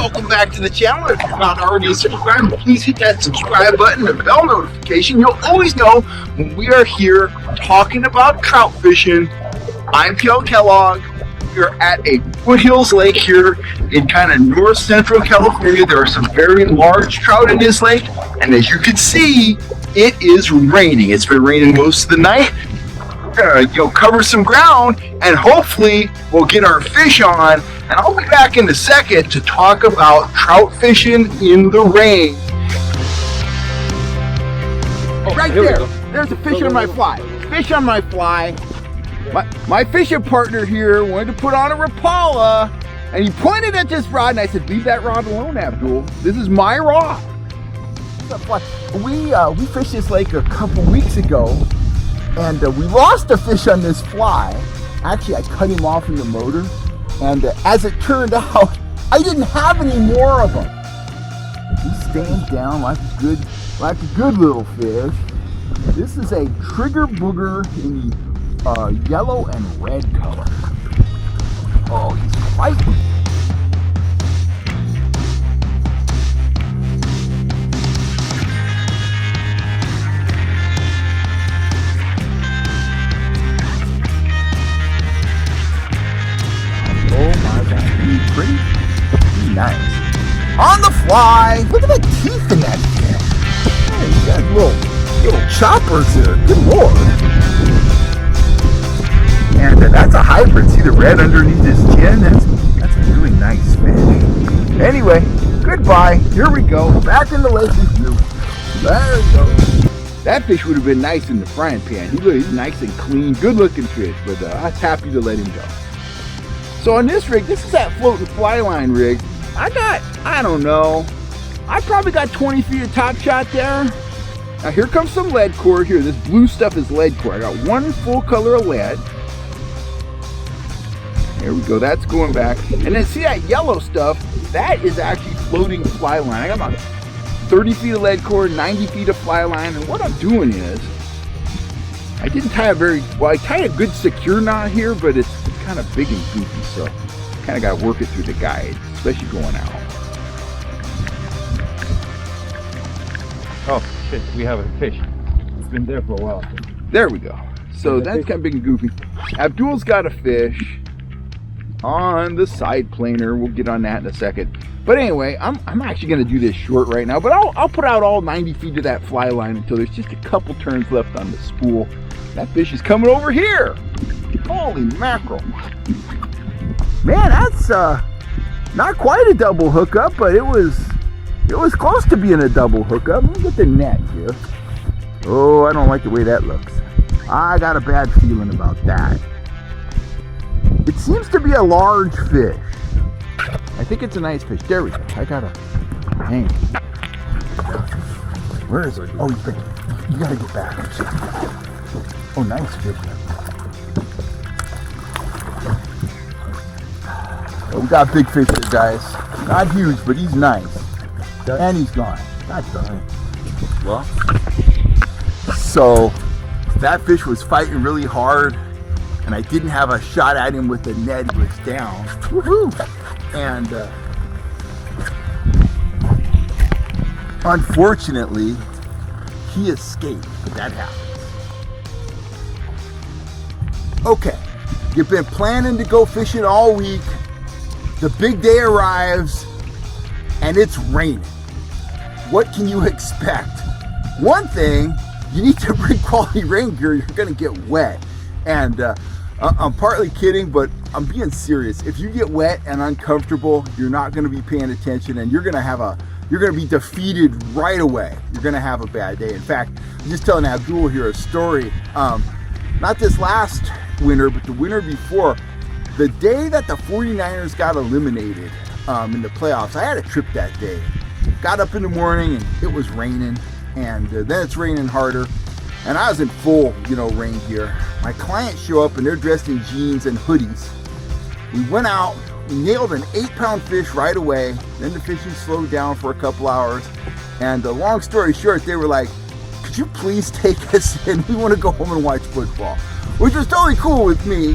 welcome back to the channel. If you're not already subscribed, please hit that subscribe button and bell notification. You'll always know when we are here talking about trout fishing. I'm P.L. Kellogg. We're at a foothills lake here in kind of north central California. There are some very large trout in this lake, and as you can see, it is raining. It's been raining most of the night. We're gonna cover some ground, and hopefully we'll get our fish on. And I'll be back in a second to talk about trout fishing in the rain. Oh, right there. There's a fish on my fly. Fish on my fly. My fishing partner here wanted to put on a Rapala, and he pointed at this rod, and I said, "Leave that rod alone, Abdul. This is my rod." We fished this lake a couple weeks ago, and we lost a fish on this fly. Actually, I cut him off in the motor, and as it turned out, I didn't have any more of them. He's staying down like a good little fish. This is a trigger booger in yellow and red color. Oh, he's fighting. Pretty nice. On the fly. Look at the teeth in that fish. Yeah, he's got little choppers there. Good lord. And that's a hybrid. See the red underneath his chin? That's a really nice fish. Anyway, goodbye. Here we go. Back in the lake with you. There we go. That fish would have been nice in the frying pan. He's nice and clean, good looking fish, but I was happy to let him go. So on this rig, this is that floating fly line rig. I don't know, I probably got 20 feet of top shot there. Now here comes some lead core here. This blue stuff is lead core. I got one full color of lead. There we go, that's going back. And then see that yellow stuff? That is actually floating fly line. I got about 30 feet of lead core, 90 feet of fly line. And what I'm doing is, I didn't tie I tied a good secure knot here, but it's kind of big and goofy, so kind of got to work it through the guide, especially going out. Oh, shit, we have a fish. It's been there for a while. There we go. So that's kind of big and goofy. Abdul's got a fish on the side planer. We'll get on that in a second. But anyway, I'm actually going to do this short right now, but I'll put out all 90 feet of that fly line until there's just a couple turns left on the spool. That fish is coming over here. Holy mackerel. Man, that's not quite a double hookup, but it was close to being a double hookup. Let me get the net here. Oh, I don't like the way that looks. I got a bad feeling about that. It seems to be a large fish. I think it's a nice fish. There we go. I got a hang. Where is it? Oh, you gotta get back. Oh, nice fish. Oh, we got big fish here, guys. Not huge, but he's nice. And he's gone. God darn it. Well, so that fish was fighting really hard, and I didn't have a shot at him with the net. He was down. Woohoo! And unfortunately, he escaped, but that happened. Okay, you've been planning to go fishing all week. The big day arrives, and it's raining. What can you expect? One thing, you need to bring quality rain gear. You're gonna get wet. And I'm partly kidding, but I'm being serious. If you get wet and uncomfortable, you're not gonna be paying attention, and you're gonna be defeated right away. You're gonna have a bad day. In fact, I'm just telling Abdul here a story. Not this last winter, but the winter before, the day that the 49ers got eliminated in the playoffs, I had a trip that day. Got up in the morning and it was raining, and then it's raining harder, and I was in full, rain gear. My clients show up and they're dressed in jeans and hoodies. We went out, we nailed an 8-pound fish right away. Then the fishing slowed down for a couple hours, and long story short, they were like, "Could you please take us in? We want to go home and watch football," which was totally cool with me.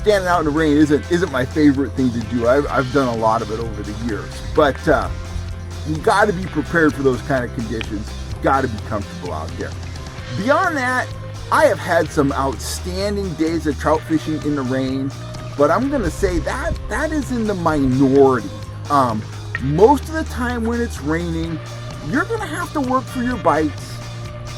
standing out in the rain isn't my favorite thing to do. I've done a lot of it over the years, but you got to be prepared for those kind of conditions. You got to be comfortable out there. Beyond that, I have had some outstanding days of trout fishing in the rain, but I'm going to say that is in the minority. Most of the time when it's raining, you're going to have to work for your bites.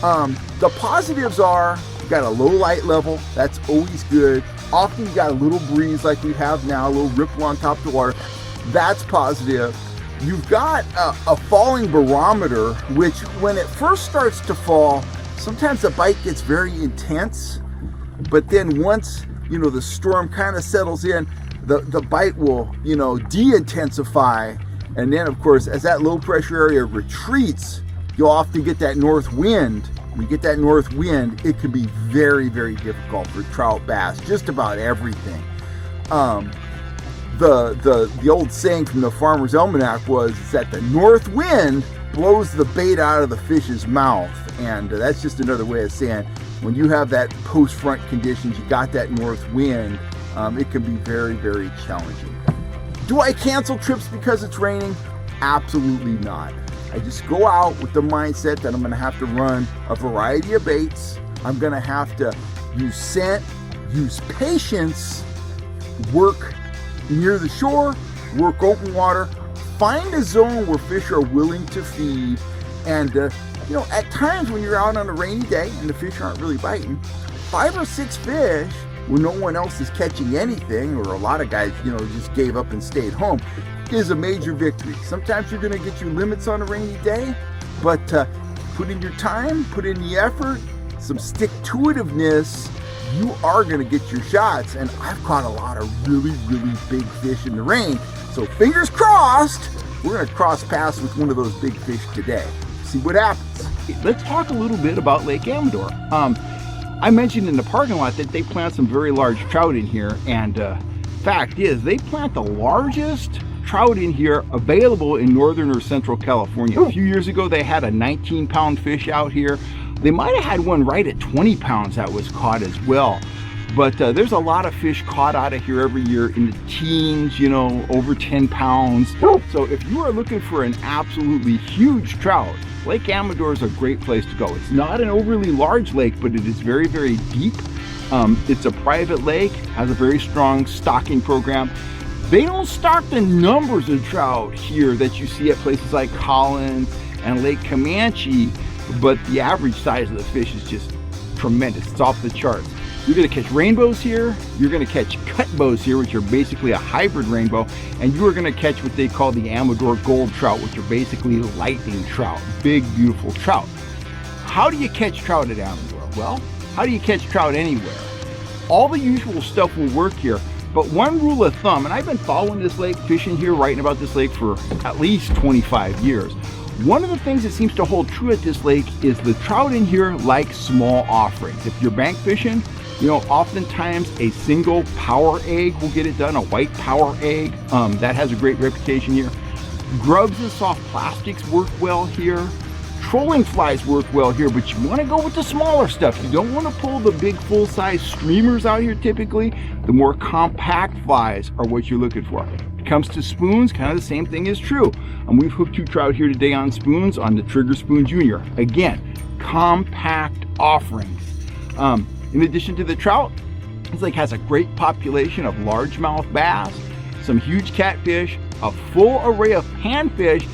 The positives are you got a low light level. That's always good. Often you got a little breeze like we have now, a little ripple on top of the water. That's positive. You've got a falling barometer, which when it first starts to fall, sometimes the bite gets very intense, but then once, the storm kind of settles in, the bite will, de-intensify. And then, of course, as that low pressure area retreats, you'll often get that north wind. When you get that north wind, it can be very, very difficult for trout, bass, just about everything. The old saying from the Farmer's Almanac was that the north wind blows the bait out of the fish's mouth. And that's just another way of saying when you have that post-front conditions, you got that north wind, it can be very, very challenging. Do I cancel trips because it's raining? Absolutely not. I just go out with the mindset that I'm going to have to run a variety of baits. I'm going to have to use scent, use patience, work near the shore, work open water, find a zone where fish are willing to feed. And, at times when you're out on a rainy day and the fish aren't really biting, 5 or 6 fish when no one else is catching anything, or a lot of guys, just gave up and stayed home, is a major victory. Sometimes you're going to get your limits on a rainy day, but put in your time, put in the effort, some stick-to-itiveness, you are going to get your shots. And I've caught a lot of really, really big fish in the rain. So fingers crossed, we're going to cross paths with one of those big fish today. See what happens. Let's talk a little bit about Lake Amador. I mentioned in the parking lot that they plant some very large trout in here, and fact is they plant the largest trout in here available in northern or central California. A few years ago they had a 19-pound fish out here. They might have had one right at 20 pounds that was caught as well. But there's a lot of fish caught out of here every year in the teens, over 10 pounds. So if you are looking for an absolutely huge trout, Lake Amador is a great place to go. It's not an overly large lake, but it is very, very deep. It's a private lake, has a very strong stocking program. They don't stock the numbers of trout here that you see at places like Collins and Lake Comanche, but the average size of the fish is just tremendous. It's off the charts. You're going to catch rainbows here, you're going to catch cutbows here, which are basically a hybrid rainbow, and you are going to catch what they call the Amador gold trout, which are basically lightning trout, big, beautiful trout. How do you catch trout at Amador? Well, how do you catch trout anywhere? All the usual stuff will work here, but one rule of thumb, and I've been following this lake, fishing here, writing about this lake for at least 25 years. One of the things that seems to hold true at this lake is the trout in here like small offerings. If you're bank fishing, oftentimes a single power egg will get it done, a white power egg. That has a great reputation here. Grubs and soft plastics work well here. Trolling flies work well here, but you want to go with the smaller stuff. You don't want to pull the big full-size streamers out here typically. The more compact flies are what you're looking for. When it comes to spoons, kind of the same thing is true. We've hooked 2 trout here today on spoons, on the Trigger Spoon Junior. Again, compact offerings. In addition to the trout, this lake has a great population of largemouth bass, some huge catfish, a full array of panfish,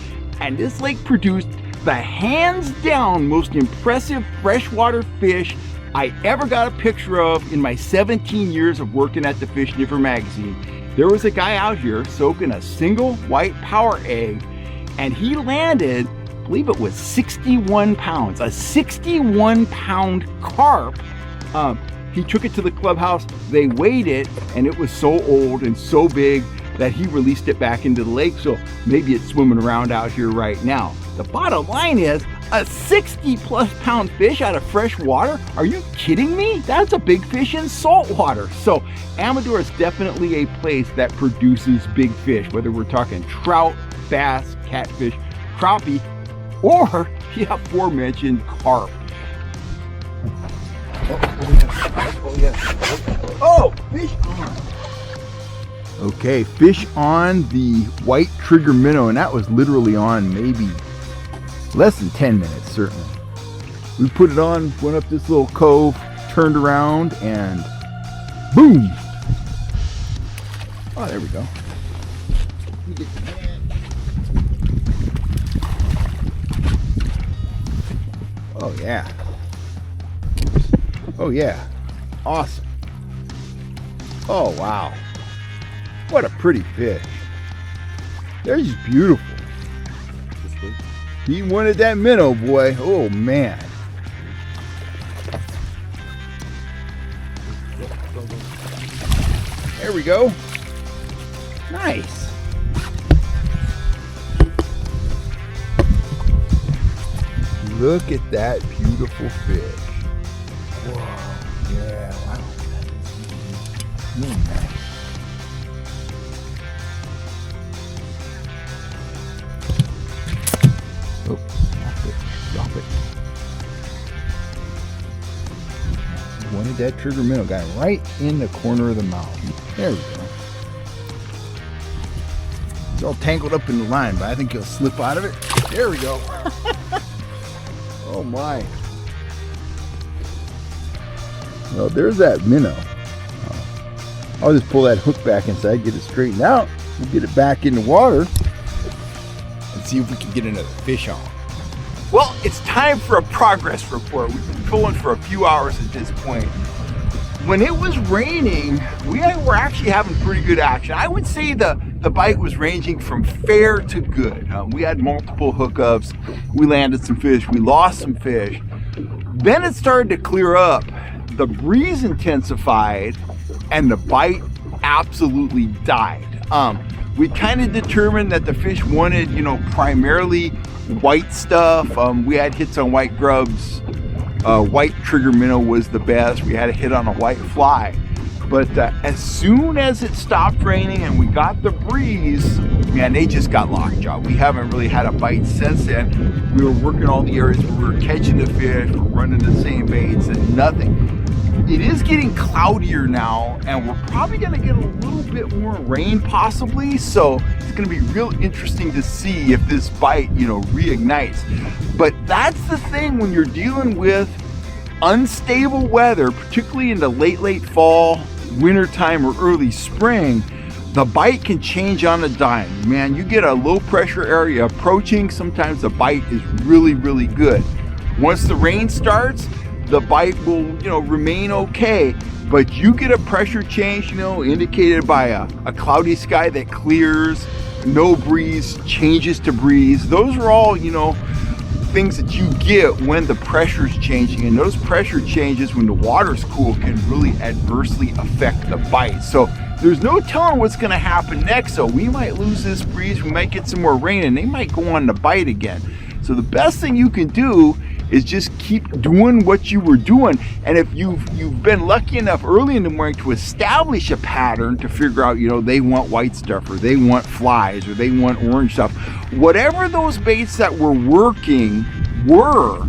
and this lake produced the hands down most impressive freshwater fish I ever got a picture of in my 17 years of working at the Fish Sniffer magazine. There was a guy out here soaking a single white power egg, and he landed, I believe it was 61 pounds, a 61-pound carp. He took it to the clubhouse, they weighed it, and it was so old and so big that he released it back into the lake, so maybe it's swimming around out here right now. The bottom line is, a 60-plus pound fish out of fresh water? Are you kidding me? That's a big fish in salt water. So Amador is definitely a place that produces big fish, whether we're talking trout, bass, catfish, crappie, or the aforementioned carp. Oh, fish on. Okay, fish on the white trigger minnow, and that was literally on maybe less than 10 minutes, certainly. We put it on, went up this little cove, turned around, and boom! Oh, there we go. Oh, yeah. Oh, yeah. Awesome. Oh, wow. What a pretty fish. They're just beautiful. He wanted that minnow, boy. Oh, man. There we go. Nice. Look at that beautiful fish. Whoa. Yeah, wow. Really nice. Oh, drop it. Wanted that trigger minnow guy right in the corner of the mouth. There we go. He's all tangled up in the line, but I think he'll slip out of it. There we go. Oh my. Well, there's that minnow. I'll just pull that hook back inside, get it straightened out. We'll get it back in the water and see if we can get another fish on. Well, it's time for a progress report. We've been going for a few hours at this point. When it was raining, we were actually having pretty good action. I would say the bite was ranging from fair to good. We had multiple hookups. We landed some fish. We lost some fish. Then it started to clear up. The breeze intensified and the bite absolutely died. We kind of determined that the fish wanted, primarily white stuff. We had hits on white grubs. White trigger minnow was the best. We had a hit on a white fly. But as soon as it stopped raining and we got the breeze, man, they just got lockjaw. We haven't really had a bite since then. We were working all the areas where we were catching the fish, we're running the same baits, and nothing. It is getting cloudier now, and we're probably going to get a little bit more rain possibly, so it's going to be real interesting to see if this bite, reignites. But that's the thing when you're dealing with unstable weather, particularly in the late fall, wintertime, or early spring. The bite can change on a dime. Man, you get a low pressure area approaching, sometimes the bite is really, really good. Once the rain starts, the bite will, remain okay, but you get a pressure change, indicated by a cloudy sky that clears, no breeze, changes to breeze. Those are all, things that you get when the pressure's changing, and those pressure changes when the water's cool can really adversely affect the bite. So there's no telling what's going to happen next. So we might lose this breeze, we might get some more rain, and they might go on the bite again. So the best thing you can do is just keep doing what you were doing. And if you've been lucky enough early in the morning to establish a pattern to figure out, they want white stuff, or they want flies, or they want orange stuff, whatever those baits that were working were,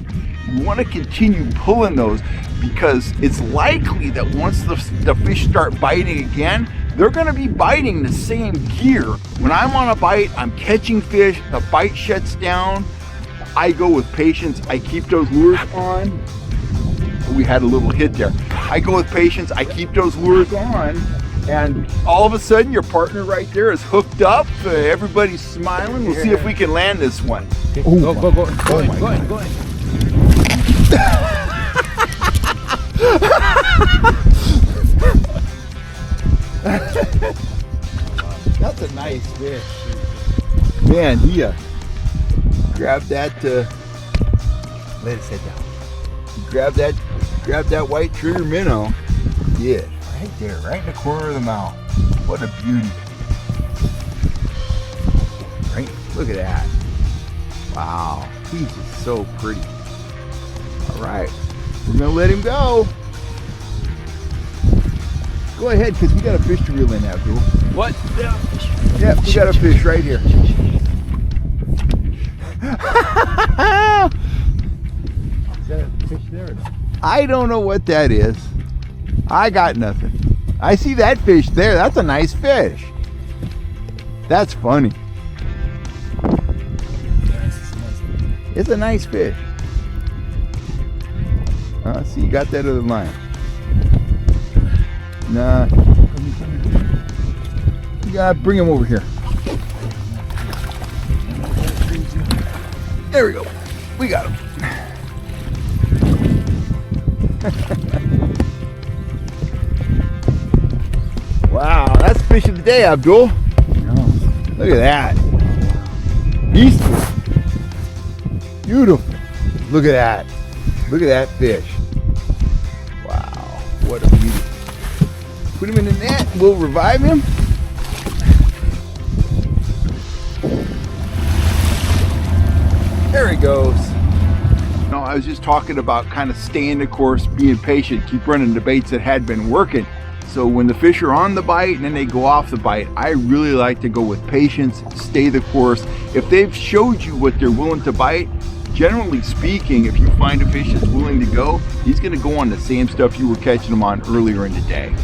you want to continue pulling those, because it's likely that once the fish start biting again, they're going to be biting the same gear. When I'm on a bite, I'm catching fish, the bite shuts down, I go with patience. I keep those lures on. We had a little hit there. I go with patience. I keep those lures on. And all of a sudden, your partner right there is hooked up. Everybody's smiling. We'll see if we can land this one. Okay. Oh, Go ahead. That's a nice fish. Man, he grab that, let it sit down. Grab that white trigger minnow. Yeah, right there, right in the corner of the mouth. What a beauty. Right, look at that. Wow, he's just so pretty. All right, we're gonna let him go. Go ahead, because we got a fish to reel in, Abdul. What? Yeah, we got a fish right here. Is that a fish there or no? I don't know what that is. I got nothing. I see that fish there. That's a nice fish. That's funny. It's a nice fish. See, you got that other line. Nah. You gotta bring him over here. There we go. We got him. Wow, that's fish of the day, Abdul. Look at that. Peaceful. Beautiful. Look at that. Look at that fish. Wow, what a beauty. Put him in the net. We'll revive him. There he goes. No, I was just talking about kind of staying the course, being patient, keep running the baits that had been working. So when the fish are on the bite and then they go off the bite, I really like to go with patience, stay the course. If they've showed you what they're willing to bite, generally speaking, if you find a fish that's willing to go, he's going to go on the same stuff you were catching them on earlier in the day.